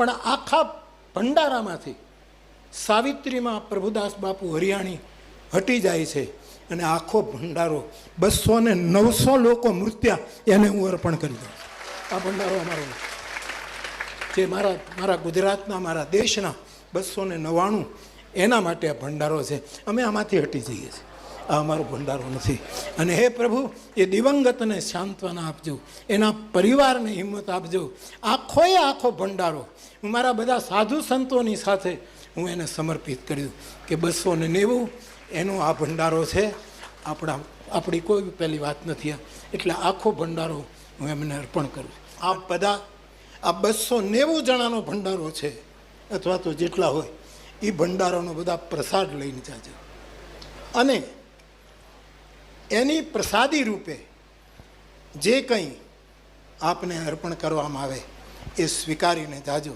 પણ આખા ભંડારામાંથી સાવિત્રીમાં પ્રભુદાસ બાપુ હરિયાણી હટી જાય છે અને આખો ભંડારો 200 ને 900 લોકો મૃત્યા એને હું અર્પણ કરી દઉં. આ ભંડારો અમારો જે મારા ગુજરાતના, મારા દેશના 299 એના માટે આ ભંડારો છે. અમે આમાંથી હટી જઈએ છીએ. આ અમારો ભંડારો નથી. અને હે પ્રભુ, એ દિવંગતને સાંત્વના આપજો, એના પરિવારને હિંમત આપજો. આખો ભંડારો હું મારા બધા સાધુ સંતોની સાથે હું એને સમર્પિત કર્યું કે 290 એનો આ ભંડારો છે. આપણી કોઈ પહેલી વાત નથી. એટલે આખો ભંડારો હું એમને અર્પણ કરું. આ બધા આ 290 જણાનો ભંડારો છે, અથવા તો જેટલા હોય એ ભંડારાનો બધા પ્રસાદ લઈને જાજો. અને એની પ્રસાદી રૂપે જે કંઈ આપને અર્પણ કરવામાં આવે એ સ્વીકારીને જાજો.